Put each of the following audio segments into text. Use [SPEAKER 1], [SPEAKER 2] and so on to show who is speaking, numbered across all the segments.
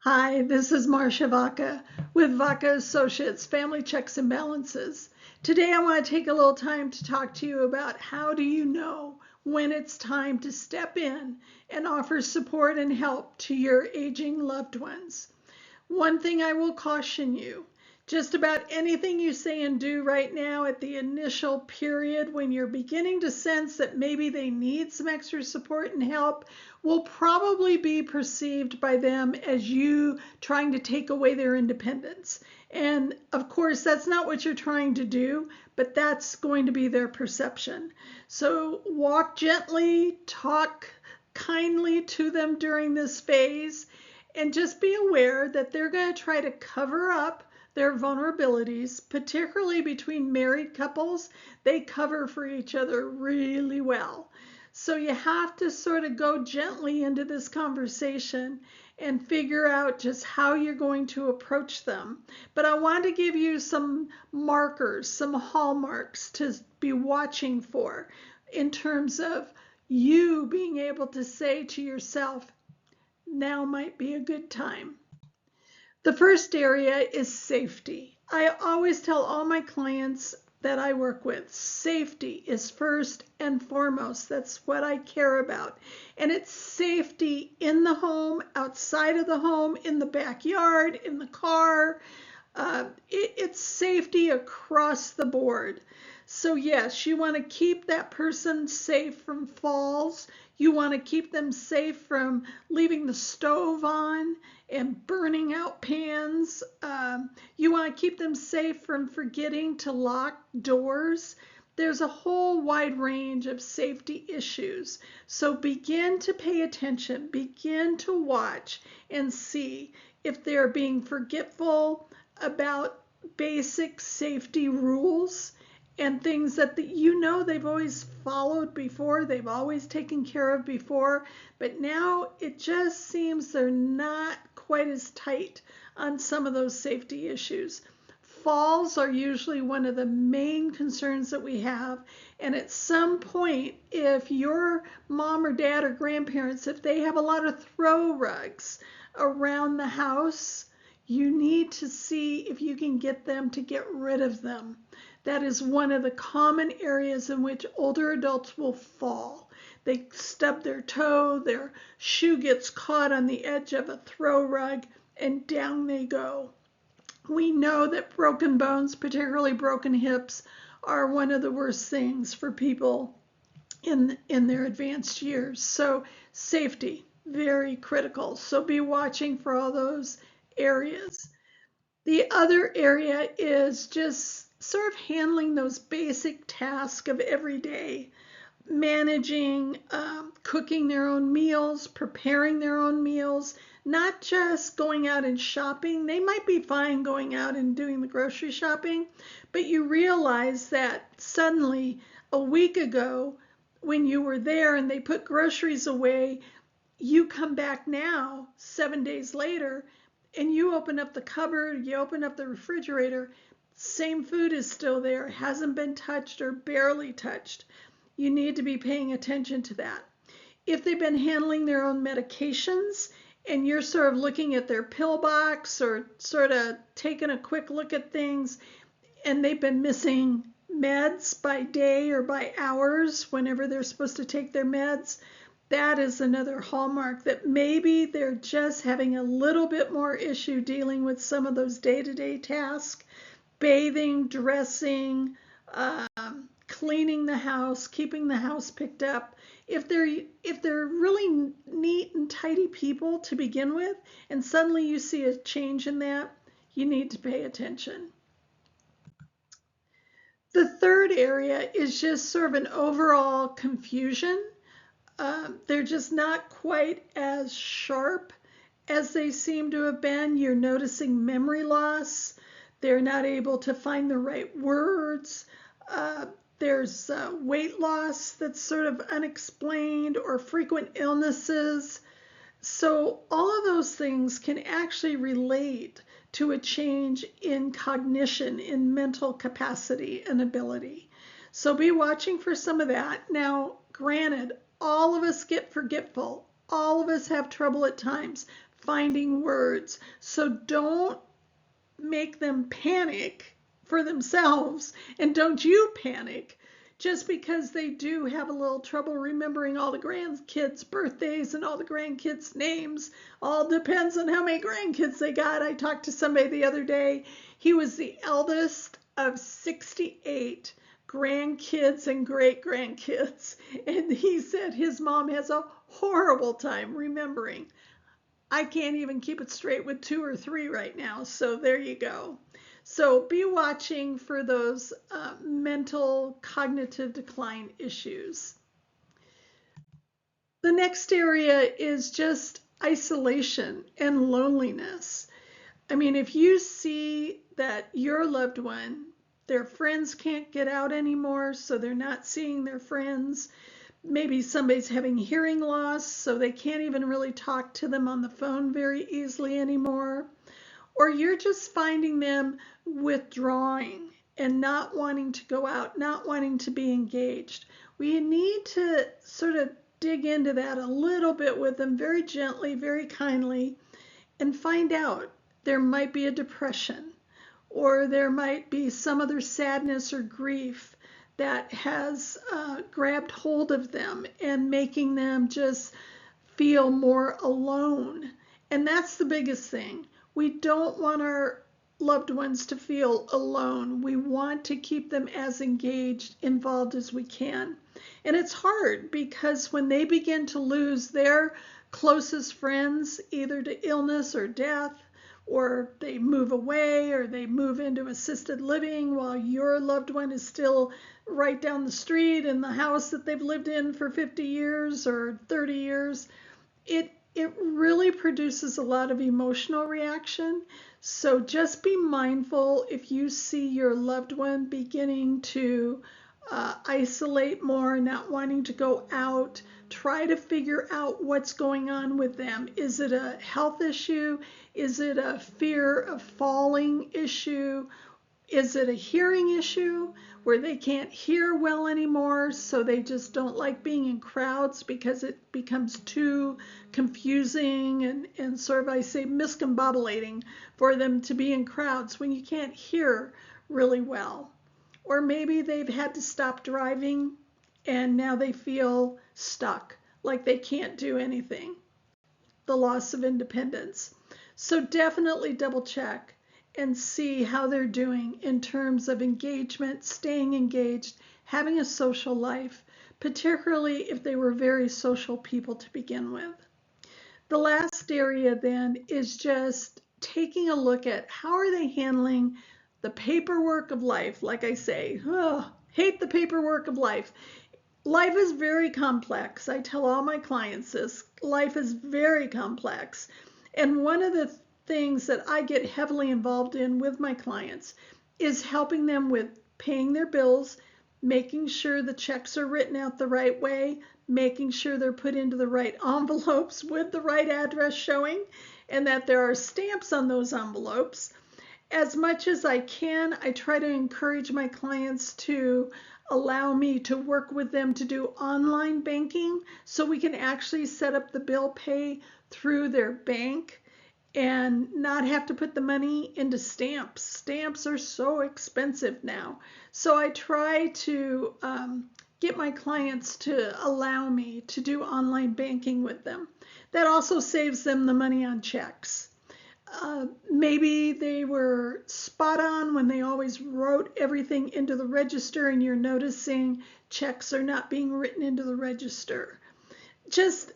[SPEAKER 1] Hi, this is Marcia Vaca with Vaca Associates Family Checks and Balances. Today I want to take a little time to talk to you about how do you know when it's time to step in and offer support and help to your aging loved ones. One thing I will caution you, just about anything you say and do right now at the initial period when you're beginning to sense that maybe they need some extra support and help will probably be perceived by them as you trying to take away their independence. And of course, that's not what you're trying to do, but that's going to be their perception. So walk gently, talk kindly to them during this phase, and just be aware that they're going to try to cover up their vulnerabilities, particularly between married couples. They cover for each other really well. So you have to sort of go gently into this conversation and figure out just how you're going to approach them. But I want to give you some markers, some hallmarks to be watching for in terms of you being able to say to yourself, now might be a good time. The first area is safety. I always tell all my clients that I work with, safety is first and foremost. That's what I care about. And it's safety in the home, outside of the home, in the backyard, in the car. It's safety across the board. So yes, you want to keep that person safe from falls. You want to keep them safe from leaving the stove on and burning out pans. You want to keep them safe from forgetting to lock doors. There's a whole wide range of safety issues. So begin to pay attention, begin to watch and see if they're being forgetful about basic safety rules and things that they've always followed before, they've always taken care of before, but now it just seems they're not quite as tight on some of those safety issues. Falls are usually one of the main concerns that we have, and at some point, if your mom or dad or grandparents, if they have a lot of throw rugs around the house, you need to see if you can get them to get rid of them. That is one of the common areas in which older adults will fall. They stub their toe, their shoe gets caught on the edge of a throw rug, and down they go. We know that broken bones, particularly broken hips, are one of the worst things for people in their advanced years. So safety, very critical. So be watching for all those areas. The other area is just sort of handling those basic tasks of every day, managing, cooking their own meals, preparing their own meals, not just going out and shopping. They might be fine going out and doing the grocery shopping, but you realize that suddenly a week ago when you were there and they put groceries away, you come back now 7 days later and you open up the cupboard, you open up the refrigerator, same food is still there, hasn't been touched or barely touched. You need to be paying attention to that. If they've been handling their own medications and you're sort of looking at their pill box or sort of taking a quick look at things and they've been missing meds by day or by hours whenever they're supposed to take their meds, that is another hallmark that maybe they're just having a little bit more issue dealing with some of those day-to-day tasks, bathing, dressing, cleaning the house, keeping the house picked up. If they're really neat and tidy people to begin with, and suddenly you see a change in that, you need to pay attention. The third area is just sort of an overall confusion. They're just not quite as sharp as they seem to have been. You're noticing memory loss. They're not able to find the right words. There's weight loss that's sort of unexplained or frequent illnesses. So all of those things can actually relate to a change in cognition, in mental capacity and ability. So be watching for some of that. Now, granted, all of us get forgetful. All of us have trouble at times finding words. So don't make them panic for themselves, and don't you panic just because they do have a little trouble remembering all the grandkids' birthdays and all the grandkids' names. All depends on how many grandkids they got. I talked to somebody the other day. He was the eldest of 68 grandkids and great grandkids, and he said his mom has a horrible time remembering. I can't even keep it straight with 2 or 3 right now. So there you go. So be watching for those mental cognitive decline issues. The next area is just isolation and loneliness. I mean, if you see that your loved one, their friends can't get out anymore, so they're not seeing their friends, maybe somebody's having hearing loss, so they can't even really talk to them on the phone very easily anymore. Or you're just finding them withdrawing and not wanting to go out, not wanting to be engaged. We need to sort of dig into that a little bit with them very gently, very kindly, and find out. There might be a depression, or there might be some other sadness or grief that has grabbed hold of them and making them just feel more alone. And that's the biggest thing. We don't want our loved ones to feel alone. We want to keep them as engaged, involved as we can. And it's hard because when they begin to lose their closest friends, either to illness or death, or they move away, or they move into assisted living while your loved one is still right down the street in the house that they've lived in for 50 years or 30 years, it really produces a lot of emotional reaction. So just be mindful if you see your loved one beginning to isolate more, not wanting to go out. Try to figure out what's going on with them. Is it a health issue? Is it a fear of falling issue? Is it a hearing issue where they can't hear well anymore, so they just don't like being in crowds because it becomes too confusing and sort of, I say, miscombobulating for them to be in crowds when you can't hear really well? Or maybe they've had to stop driving and now they feel stuck, like they can't do anything. The loss of independence. So definitely double check and see how they're doing in terms of engagement, staying engaged, having a social life, particularly if they were very social people to begin with. The last area then is just taking a look at how are they handling the paperwork of life. Like I say, hate the paperwork of life. Life is very complex. I tell all my clients this. Life is very complex. And one of the things that I get heavily involved in with my clients is helping them with paying their bills, making sure the checks are written out the right way, making sure they're put into the right envelopes with the right address showing, and that there are stamps on those envelopes. As much as I can, I try to encourage my clients to allow me to work with them to do online banking so we can actually set up the bill pay through their bank and not have to put the money into stamps. Stamps are so expensive now. So I try to get my clients to allow me to do online banking with them. That also saves them the money on checks. Maybe they were spot on when they always wrote everything into the register and you're noticing checks are not being written into the register. Just,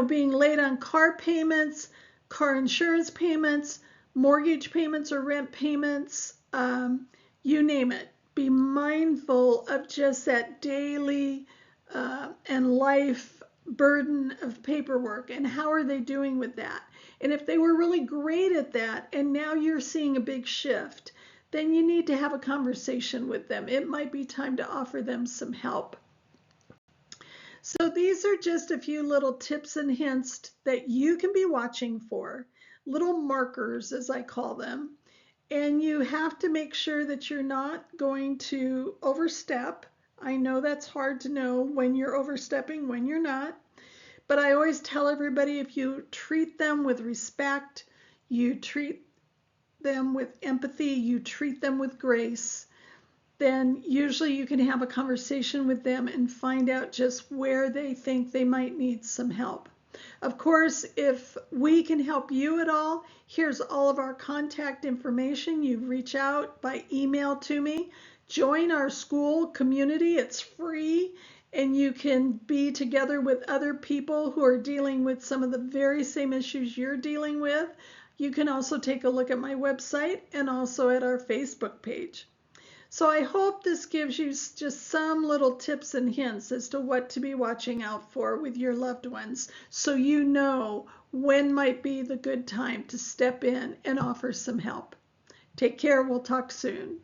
[SPEAKER 1] being late on car payments, car insurance payments, mortgage payments or rent payments, you name it. Be mindful of just that daily and life burden of paperwork and how are they doing with that. And if they were really great at that and now you're seeing a big shift, then you need to have a conversation with them. It might be time to offer them some help. So these are just a few little tips and hints that you can be watching for, little markers as I call them. And you have to make sure that you're not going to overstep. I know that's hard to know when you're overstepping, when you're not. But I always tell everybody, if you treat them with respect, you treat them with empathy, you treat them with grace, then usually you can have a conversation with them and find out just where they think they might need some help. Of course, if we can help you at all, here's all of our contact information. You reach out by email to me. Join our school community. It's free, and you can be together with other people who are dealing with some of the very same issues you're dealing with. You can also take a look at my website and also at our Facebook page. So I hope this gives you just some little tips and hints as to what to be watching out for with your loved ones, so you know when might be the good time to step in and offer some help. Take care. We'll talk soon.